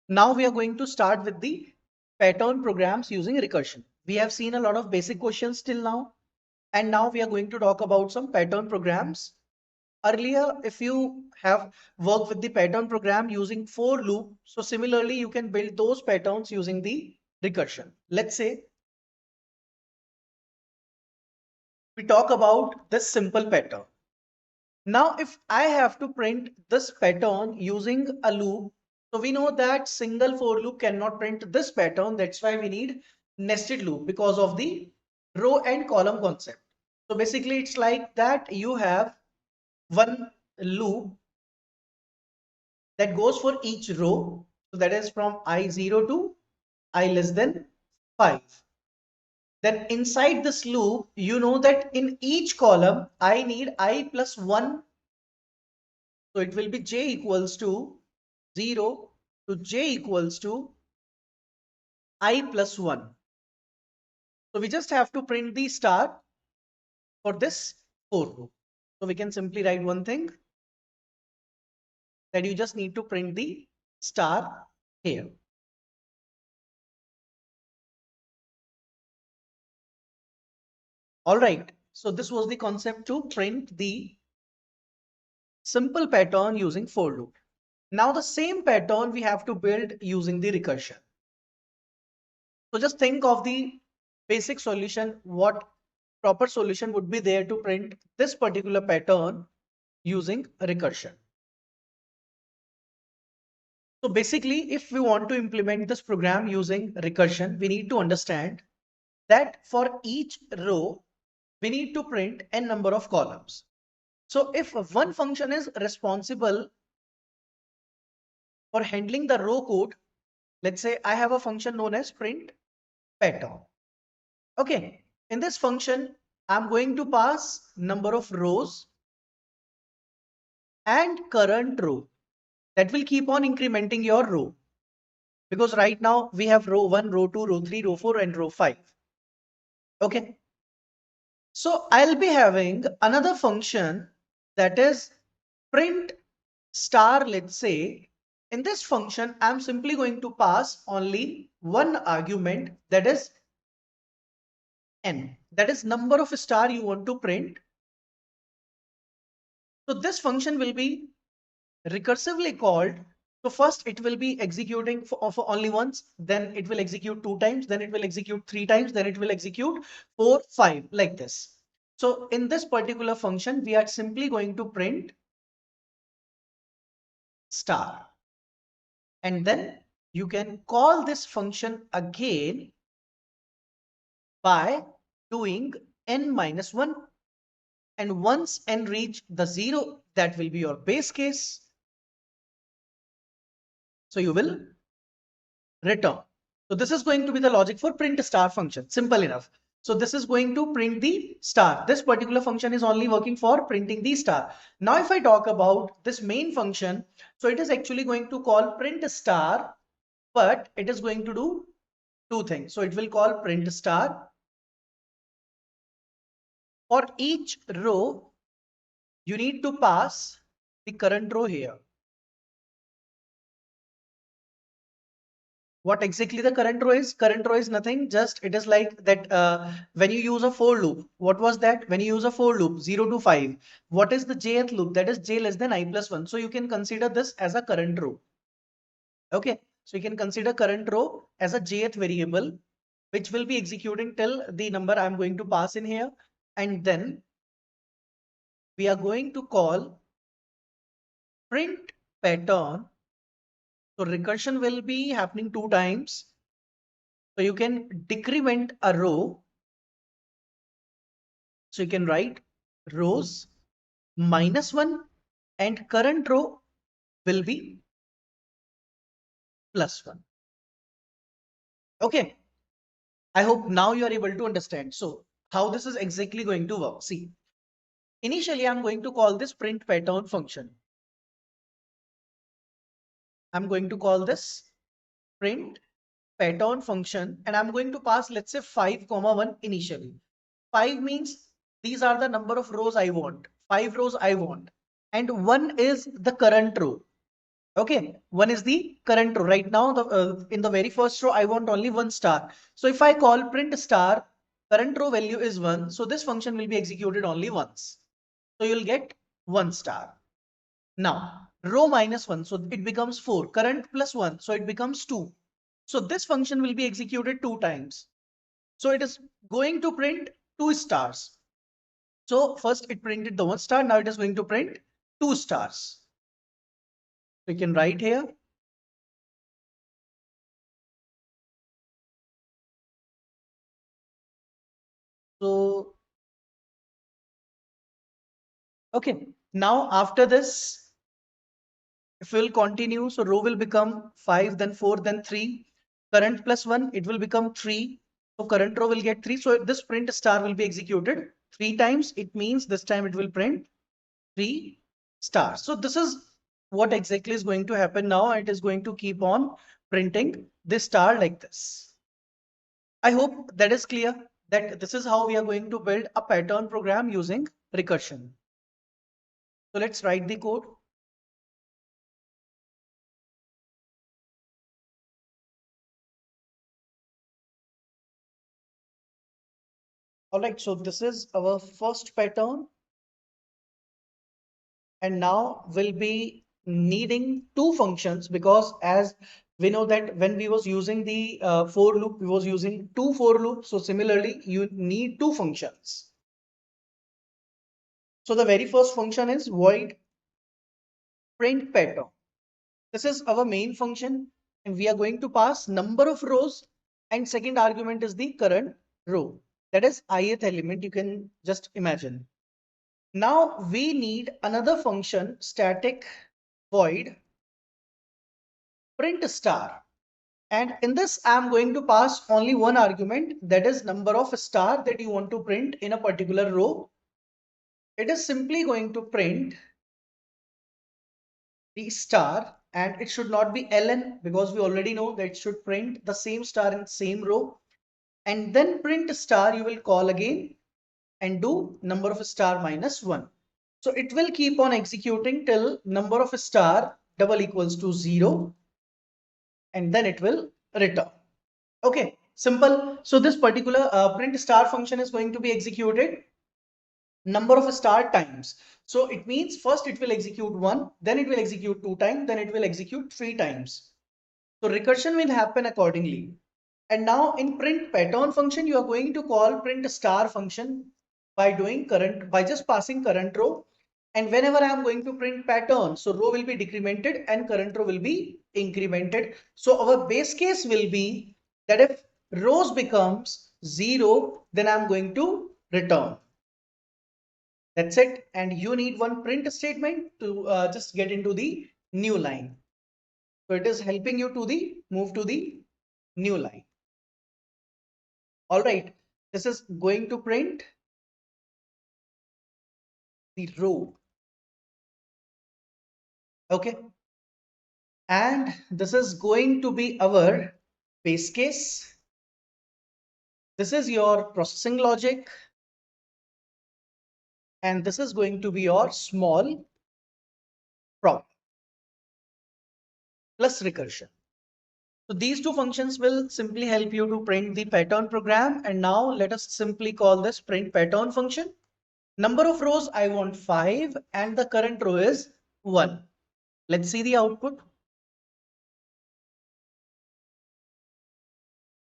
Now we are going to start with the pattern programs using recursion. We have seen a lot of basic questions till now, and now we are going to talk about some pattern programs. Earlier, if you have worked with the pattern program using for loop, so similarly you can build those patterns using the recursion. Let's say we talk about this simple pattern. Now, if I have to print this pattern using a loop, so we know that single for loop cannot print this pattern. That's why we need nested loop because of the row and column concept. So basically it's like that you have one loop that goes for each row. So that is from I0 to I less than 5. Then inside this loop, you know that in each column, I need I plus 1. So it will be j equals to 0 to j equals to I plus 1. So we just have to print the star for this for loop. So we can simply write one thing, that you just need to print the star here. All right. So this was the concept to print the simple pattern using for loop. Now the same pattern we have to build using the recursion. So just think of the basic solution, what proper solution would be there to print this particular pattern using recursion. So basically, if we want to implement this program using recursion, we need to understand that for each row, we need to print n number of columns. So if one function is responsible for handling the row code, let's say I have a function known as print pattern. Okay, in this function, I'm going to pass number of rows and current row. That will keep on incrementing your row, because right now we have row 1, row 2, row 3, row 4 and row 5. Okay, so I'll be having another function that is print star. Let's say in this function I'm simply going to pass only one argument, that is n, that is number of star you want to print. So this function will be recursively called. So first it will be executing for only once, then it will execute 2 times, then it will execute 3 times, then it will execute 4, 5, like this. So in this particular function, we are simply going to print star. And then you can call this function again by doing n minus 1. And once n reach the 0, that will be your base case. So you will return. So this is going to be the logic for print star function. Simple enough. So this is going to print the star. This particular function is only working for printing the star. Now if I talk about this main function, so it is actually going to call print star, but it is going to do two things. So it will call print star. For each row, you need to pass the current row here. What exactly the current row is? Current row is nothing, just it is like that when you use a for loop. What was that? When you use a for loop 0 to 5, what is the jth loop? That is j less than I plus 1. So you can consider this as a current row. Okay, so you can consider current row as a jth variable, which will be executing till the number I'm going to pass in here. And then we are going to call print pattern. So recursion will be happening 2 times. So you can decrement a row. So you can write rows minus 1 and current row will be plus 1. Okay, I hope now you are able to understand. So how this is exactly going to work. See, initially I'm going to call this print pattern function. I'm going to call this print pattern function and I'm going to pass, let's say 5 comma 1 initially. 5 means these are the number of rows I want. 5 rows I want. And 1 is the current row. Okay, one is the current row. Right now, in the very first row, I want only one star. So if I call print star, current row value is 1. So this function will be executed only once. So you'll get 1 star. Now, row minus 1, so it becomes 4. Current plus 1, so it becomes 2. So this function will be executed 2 times. So it is going to print 2 stars. So first it printed the 1 star, now it is going to print 2 stars. We can write here. So, okay, now after this, if we'll continue, so row will become 5, then 4, then 3. Current plus 1, it will become 3. So current row will get 3. So this print star will be executed 3 times. It means this time it will print 3 stars. So this is what exactly is going to happen now. It is going to keep on printing this star like this. I hope that is clear that this is how we are going to build a pattern program using recursion. So let's write the code. All right, so this is our first pattern. And now we'll be needing two functions because as we know that when we was using the for loop, we was using two for loops. So similarly, you need two functions. So the very first function is void print pattern. This is our main function and we are going to pass number of rows and second argument is the current row. That is ith element, you can just imagine. Now we need another function static void print star. And in this, I'm going to pass only one argument, that is number of star that you want to print in a particular row. It is simply going to print the star and it should not be ln because we already know that it should print the same star in same row. And then print star you will call again and do number of star minus 1. So it will keep on executing till number of star double equals to 0 and then it will return. Okay, simple. So this particular print star function is going to be executed number of star times. So it means first it will execute 1, then it will execute 2 times, then it will execute 3 times. So recursion will happen accordingly. And now in print pattern function, you are going to call print star function by doing current, by just passing current row. And whenever I am going to print pattern, so row will be decremented and current row will be incremented. So our base case will be that if rows becomes 0, then I'm going to return. That's it. And you need one print statement to just get into the new line. So it is helping you to the move to the new line. All right. This is going to print the row. Okay. And this is going to be our base case. This is your processing logic. And this is going to be your small problem plus recursion. So these two functions will simply help you to print the pattern program. And now let us simply call this print pattern function. Number of rows, I want 5 and the current row is 1. Let's see the output.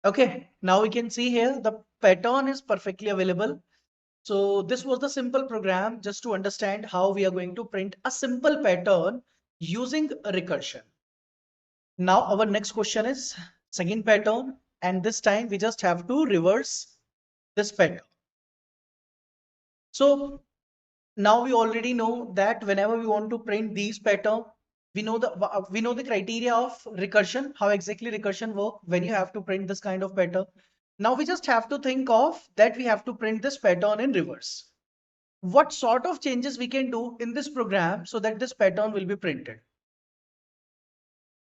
Okay, now we can see here the pattern is perfectly available. So this was the simple program just to understand how we are going to print a simple pattern using recursion. Now our next question is second pattern, and this time we just have to reverse this pattern. So now we already know that whenever we want to print these pattern, we know the criteria of recursion, how exactly recursion work when you have to print this kind of pattern. Now we just have to think of that we have to print this pattern in reverse. What sort of changes we can do in this program so that this pattern will be printed?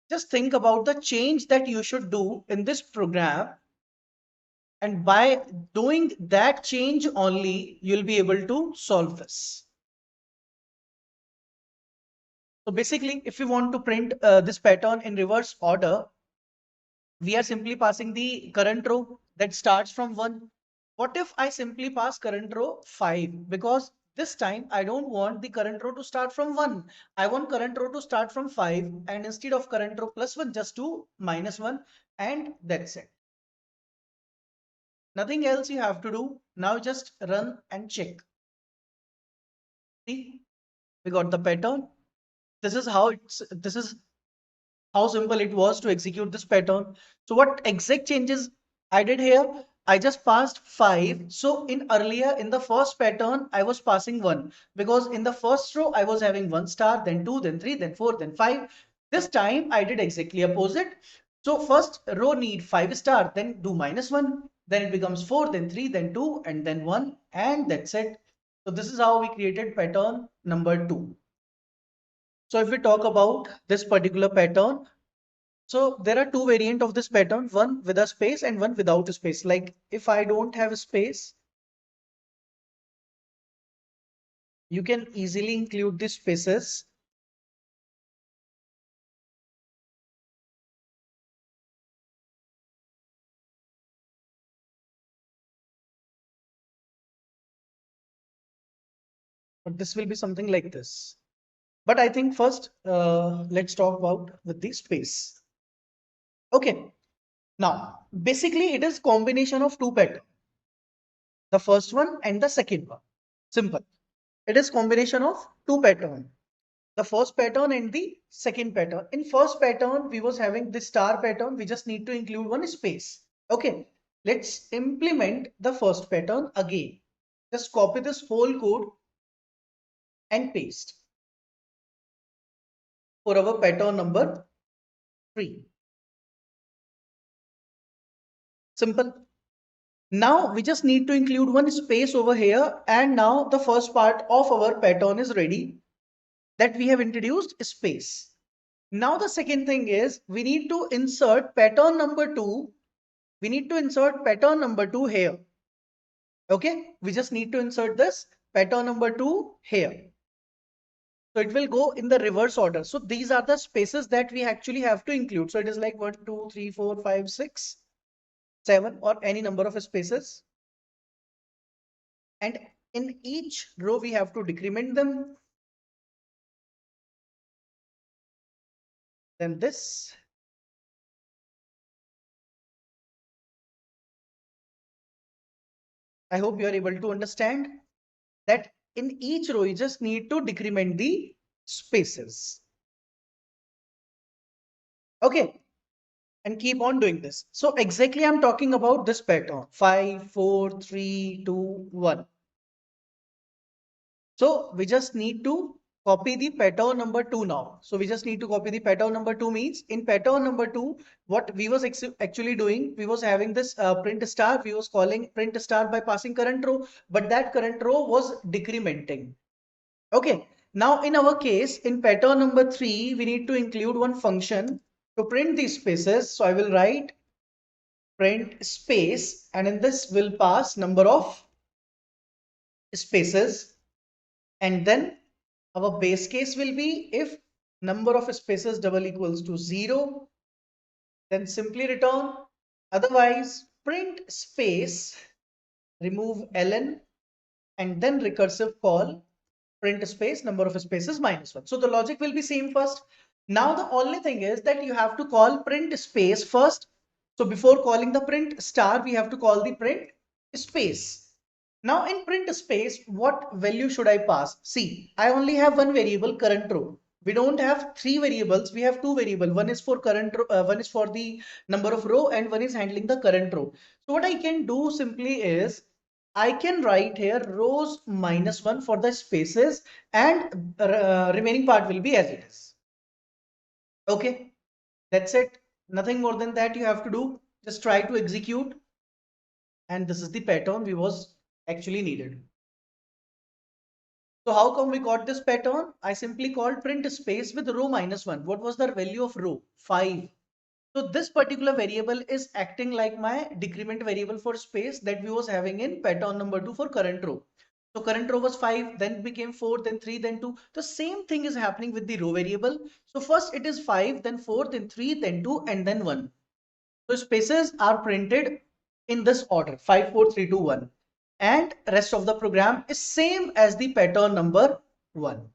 Just think about the change that you should do in this program, and by doing that change only, you'll be able to solve this. So basically, if we want to print this pattern in reverse order, we are simply passing the current row that starts from 1. What if I simply pass current row 5? Because this time I don't want the current row to start from 1. I want current row to start from 5, and instead of current row plus 1, just do minus 1, and that's it. Nothing else you have to do. Now just run and check. See, we got the pattern. This is how simple it was to execute this pattern. So what exact changes I did here? I just passed 5. So in the first pattern, I was passing 1 because in the first row, I was having 1 star, then 2, then 3, then 4, then 5. This time I did exactly opposite. So first row need 5 star, then do minus 1, then it becomes 4, then 3, then 2, and then 1, and that's it. So this is how we created pattern number 2. So if we talk about this particular pattern, so there are two variants of this pattern, one with a space and one without a space. Like if I don't have a space, you can easily include the spaces. But this will be something like this. But I think first, let's talk about with the space. Okay. Now, basically it is combination of two patterns. The first one and the second one. Simple. It is combination of two patterns. The first pattern and the second pattern. In first pattern, we was having the star pattern. We just need to include one space. Okay, let's implement the first pattern again. Just copy this whole code and paste for our pattern number 3. Simple. Now we just need to include one space over here, and now the first part of our pattern is ready, that we have introduced space. Now the second thing is we need to insert pattern number 2. We need to insert pattern number 2 here. Okay, we just need to insert this pattern number 2 here. So it will go in the reverse order. So these are the spaces that we actually have to include. So it is like 1, 2, 3, 4, 5, 6, 7, or any number of spaces. And in each row, we have to decrement them. Then this. I hope you are able to understand that in each row, you just need to decrement the spaces. Okay, and keep on doing this. So exactly I'm talking about this pattern 5, 4, 3, 2, 1. So we just need to copy the pattern number 2 now. So we just need to copy the pattern number 2 means in pattern number 2, what we was actually doing, we was having this print star, we was calling print star by passing current row, but that current row was decrementing. Okay. Now in our case, in pattern number 3, we need to include one function to print these spaces. So I will write print space, and in this will pass number of spaces, and then our base case will be if number of spaces double equals to 0, then simply return. Otherwise, print space, remove ln, and then recursive call print space number of spaces minus 1. So the logic will be same first. Now the only thing is that you have to call print space first. So before calling the print star, we have to call the print space. Now in print space, what value should I pass? See, I only have one variable, current row. We don't have three variables. We have two variables. One is for current row, one is for the number of row, and one is handling the current row. So what I can do simply is I can write here rows minus 1 for the spaces, and remaining part will be as it is. Okay, that's it. Nothing more than that you have to do. Just try to execute. And this is the pattern we was actually needed. So how come we got this pattern? I simply called print space with row minus 1. What was the value of row? 5. So this particular variable is acting like my decrement variable for space that we was having in pattern number 2 for current row. So current row was 5, then became 4, then 3, then 2. The same thing is happening with the row variable. So first it is 5, then 4, then 3, then 2, and then 1. So spaces are printed in this order: 5, 4, 3, 2, 1. And rest of the program is same as the pattern number 1.